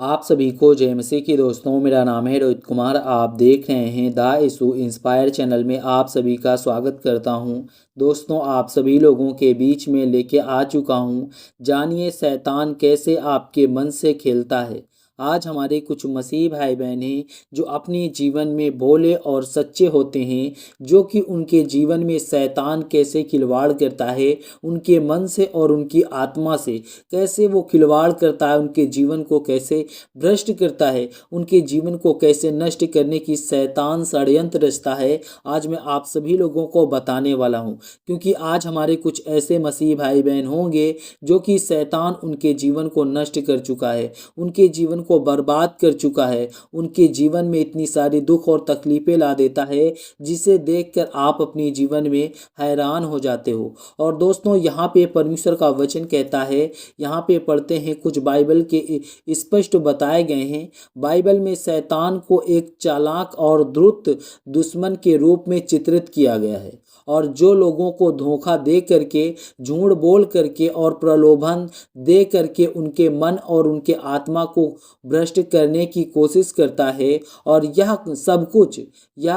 आप सभी को जय मसीह की दोस्तों। मेरा नाम है रोहित कुमार। आप देख रहे हैं द यीशु इंस्पायर चैनल में आप सभी का स्वागत करता हूं। दोस्तों, आप सभी लोगों के बीच में लेके आ चुका हूं, जानिए शैतान कैसे आपके मन से खेलता है। आज हमारे कुछ मसीह भाई बहन हैं जो अपने जीवन में भोले और सच्चे होते हैं, जो कि उनके जीवन में शैतान कैसे खिलवाड़ करता है उनके मन से और उनकी आत्मा से, कैसे वो खिलवाड़ करता है, उनके जीवन को कैसे भ्रष्ट करता है, उनके जीवन को कैसे नष्ट करने की शैतान षड्यंत्र रचता है। आज मैं आप सभी लोगों को बताने वाला हूं, क्योंकि आज हमारे कुछ ऐसे मसीह भाई बहन होंगे जो कि शैतान उनके जीवन को नष्ट कर चुका है, उनके जीवन को बर्बाद कर चुका है, उनके जीवन में इतनी सारी दुख और तकलीफें ला देता है जिसे देखकर आप अपने जीवन में हैरान हो जाते हो। और दोस्तों, यहाँ पे परमेश्वर का वचन कहता है, यहाँ पे पढ़ते हैं, कुछ बाइबल के स्पष्ट बताए गए हैं। बाइबल में शैतान को एक चालाक और धूर्त दुश्मन के रूप में चित्रित किया गया है, और जो लोगों को धोखा दे करके, झूठ बोल करके और प्रलोभन दे करके उनके मन और उनके आत्मा को भ्रष्ट करने की कोशिश करता है। और यह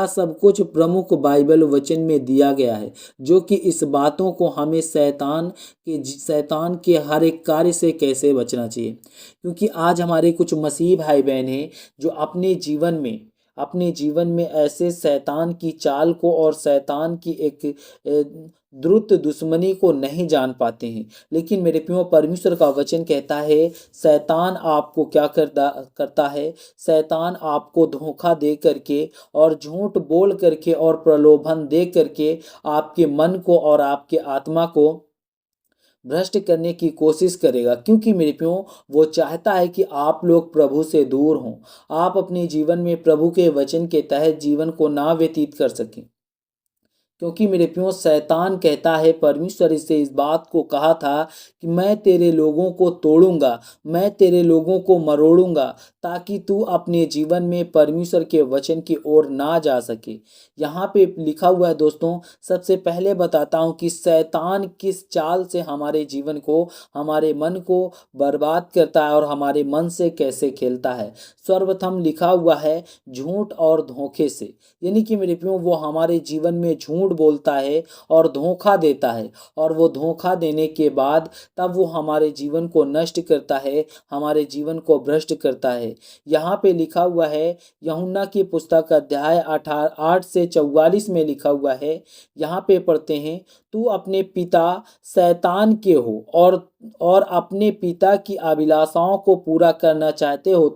सब कुछ प्रमुख बाइबल वचन में दिया गया है, जो कि इस बातों को हमें शैतान के हर एक कार्य से कैसे बचना चाहिए। क्योंकि आज हमारे कुछ मसीह भाई बहन हैं जो अपने जीवन में ऐसे शैतान की चाल को और शैतान की एक द्रुत दुश्मनी को नहीं जान पाते हैं। लेकिन मेरे प्रियो, परमेश्वर का वचन कहता है, शैतान आपको क्या करता है। शैतान आपको धोखा दे करके और झूठ बोल करके और प्रलोभन दे करके आपके मन को और आपके आत्मा को भ्रष्ट करने की कोशिश करेगा। क्योंकि मेरे प्यो, वो चाहता है कि आप लोग प्रभु से दूर हों, आप अपने जीवन में प्रभु के वचन के तहत जीवन को ना व्यतीत कर सकें। क्योंकि मेरे प्यो, शैतान कहता है, परमेश्वर से इस बात को कहा था कि मैं तेरे लोगों को तोड़ूंगा, मैं तेरे लोगों को मरोड़ूंगा, ताकि तू अपने जीवन में परमेश्वर के वचन की ओर ना जा सके। यहाँ पे लिखा हुआ है दोस्तों। सबसे पहले बताता हूँ कि शैतान किस चाल से हमारे जीवन को, हमारे मन को बर्बाद करता है और हमारे मन से कैसे खेलता है। सर्वप्रथम लिखा हुआ है, झूठ और धोखे से। यानी कि मेरे प्रियो, वो हमारे जीवन में झूठ बोलता है और धोखा देता है, और वो धोखा देने के बाद तब वो हमारे जीवन को नष्ट करता है, हमारे जीवन को भ्रष्ट करता है। यहाँ पे लिखा हुआ है, यूहन्ना की पुस्तक अध्याय 8 से 44 में लिखा हुआ है। यहाँ पे पढ़ते हैं, तू अपने पिता शैतान के हो और अपने पिता की अभिलाषाओं को पूरा करना चाहते हो,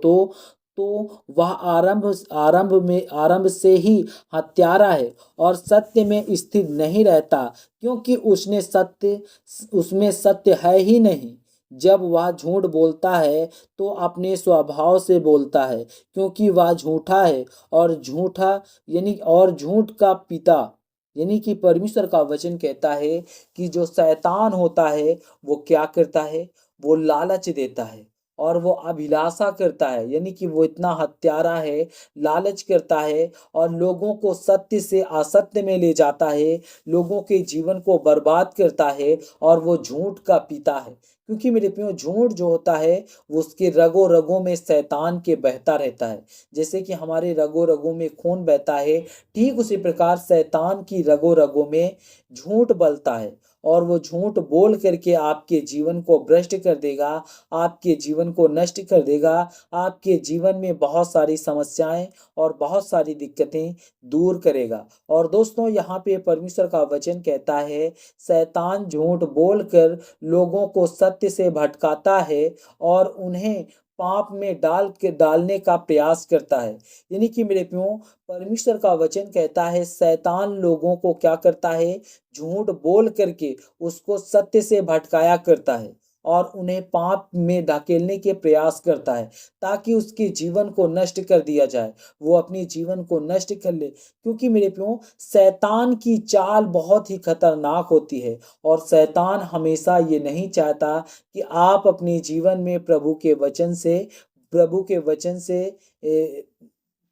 तो वह आरंभ से ही हत्यारा है और सत्य में स्थिर नहीं रहता, क्योंकि उसमें सत्य है ही नहीं। जब वह झूठ बोलता है तो अपने स्वभाव से बोलता है, क्योंकि वह झूठा है और झूठ का पिता यानी कि परमेश्वर का वचन कहता है कि जो शैतान होता है वो क्या करता है, वो लालच देता है और वो अभिलाषा करता है। यानी कि वो इतना हत्यारा है, लालच करता है और लोगों को सत्य से असत्य में ले जाता है, लोगों के जीवन को बर्बाद करता है, और वो झूठ का पिता है। क्योंकि मेरे प्रियो, झूठ जो होता है वो उसके रगों रगों में शैतान के बहता रहता है। जैसे कि हमारे रगों रगों में खून बहता है, ठीक उसी प्रकार शैतान की रगों रगों में झूठ बलता है, और वो झूठ बोल करके आपके जीवन को भ्रष्ट कर देगा, आपके जीवन को नष्ट कर देगा, आपके जीवन में बहुत सारी समस्याएं और बहुत सारी दिक्कतें दूर करेगा। और दोस्तों, यहाँ पे परमेश्वर का वचन कहता है, शैतान झूठ बोलकर लोगों को सत्य से भटकाता है और उन्हें पाप में डालने का प्रयास करता है। यानी कि मेरे प्यो, परमेश्वर का वचन कहता है, शैतान लोगों को क्या करता है, झूठ बोल करके उसको सत्य से भटकाया करता है और उन्हें पाप में ढकेलने के प्रयास करता है, ताकि उसके जीवन को नष्ट कर दिया जाए, वो अपने जीवन को नष्ट कर ले। क्योंकि मेरे प्यो, शैतान की चाल बहुत ही खतरनाक होती है, और शैतान हमेशा ये नहीं चाहता कि आप अपने जीवन में प्रभु के वचन से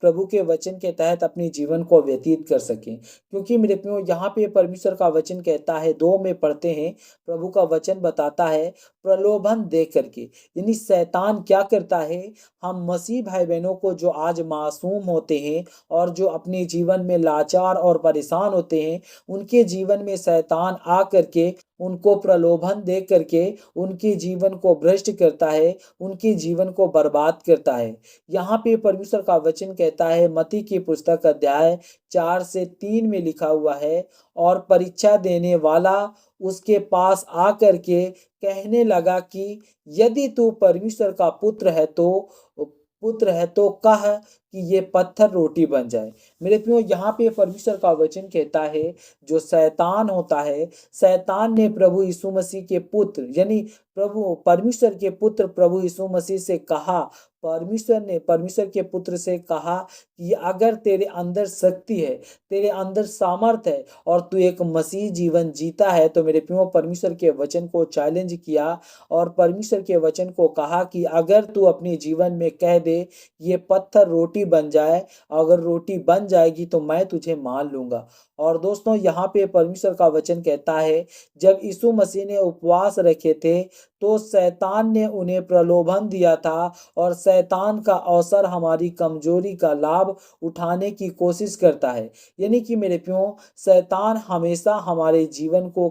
प्रभु के वचन के तहत अपने जीवन को व्यतीत कर सकें। क्योंकि मेरे प्रियो यहाँ पे परमेश्वर का वचन कहता है, 2 में पढ़ते हैं, प्रभु का वचन बताता है, प्रलोभन दे करके, यानी शैतान क्या करता है, हम मसीह भाई बहनों को जो आज मासूम होते हैं और जो अपने जीवन में लाचार और परेशान होते हैं, उनके जीवन में शैतान आ करके उनको प्रलोभन दे करके उनके जीवन को भ्रष्ट करता है, उनके जीवन को बर्बाद करता है। यहाँ पे परमेश्वर का वचन कहता है, मत्ती की पुस्तक अध्याय 4 से 3 में लिखा हुआ है, और परीक्षा देने वाला उसके पास आ करके कहने लगा कि यदि तू परमेश्वर का पुत्र है तो कह कि ये पत्थर रोटी बन जाए। मेरे प्रियो यहाँ पे परमेश्वर का वचन कहता है, जो शैतान होता है, शैतान ने प्रभु यीशु मसीह के पुत्र यानी परमेश्वर के पुत्र प्रभु यीशु मसीह से कहा, परमेश्वर ने परमेश्वर के पुत्र से कहा कि अगर तेरे अंदर शक्ति है, तेरे अंदर सामर्थ है और तू एक मसीह जीवन जीता है, तो मेरे प्रियो परमेश्वर के वचन को चैलेंज किया और परमेश्वर के वचन को कहा कि अगर तू अपने जीवन में कह दे ये पत्थर रोटी बन जाए, अगर रोटी बन जाएगी तो मैं तुझे मान लूंगा। और दोस्तों यहाँ पे परमेश्वर का वचन कहता है, जब यीशु मसीह ने उपवास रखे थे तो शैतान ने उन्हें प्रलोभन दिया था, और शैतान का अवसर हमारी कमजोरी का लाभ उठाने की कोशिश करता है। यानी कि मेरे प्रियो, शैतान हमेशा हमारे जीवन को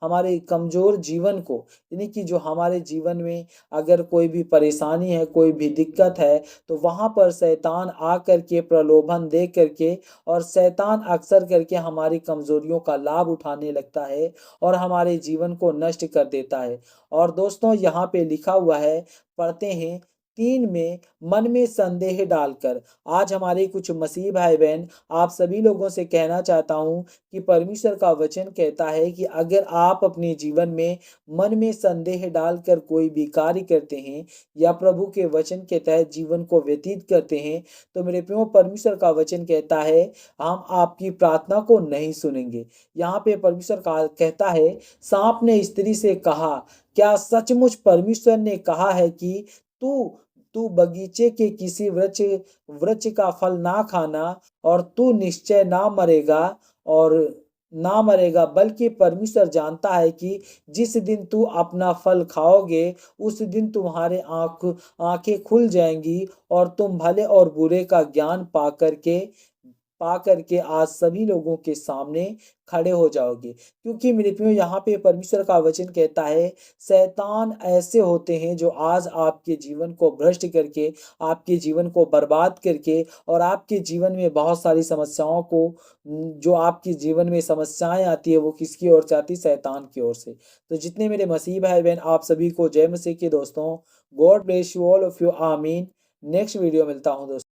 हमारे कमजोर जीवन को, यानी कि जो हमारे जीवन में अगर कोई भी परेशानी है, कोई भी दिक्कत है, तो वहां पर शैतान आ करके प्रलोभन दे करके, और शैतान अक्सर करके हमारी कमजोरियों का लाभ उठाने लगता है और हमारे जीवन को नष्ट कर देता है। और दोस्तों यहाँ पे लिखा हुआ है, पढ़ते हैं 3 में, मन में संदेह डालकर। आज हमारे कुछ मसीह भाई बहन, आप सभी लोगों से कहना चाहता हूं कि परमेश्वर का वचन कहता है कि अगर आप अपने जीवन में मन में संदेह डालकर कोई भी कार्य करते हैं या प्रभु के वचन के तहत जीवन को व्यतीत करते हैं, तो मेरे प्रियो परमेश्वर का वचन कहता है, हम आपकी प्रार्थना को नहीं सुनेंगे। यहाँ पे परमेश्वर का कहता है, सांप ने स्त्री से कहा, क्या सचमुच परमेश्वर ने कहा है कि तू तू बगीचे के किसी वृक्ष वृक्ष का फल ना खाना, और तू निश्चय ना मरेगा, बल्कि परमेश्वर जानता है कि जिस दिन तू अपना फल खाओगे उस दिन तुम्हारे आंखें खुल जाएंगी और तुम भले और बुरे का ज्ञान पा करके आज सभी लोगों के सामने खड़े हो जाओगे। क्योंकि मेरे प्रियो यहाँ पे परमेश्वर का वचन कहता है, शैतान ऐसे होते हैं जो आज आपके जीवन को भ्रष्ट करके, आपके जीवन को बर्बाद करके, और आपके जीवन में बहुत सारी समस्याओं को, जो आपके जीवन में समस्याएं आती है, वो किसकी ओर से आती है? शैतान की ओर से। तो जितने मेरे मसीह भाई बहन, आप सभी को जय मसीह के दोस्तों, God bless you all of you, आमीन। नेक्स्ट वीडियो मिलता हूँ दोस्तों।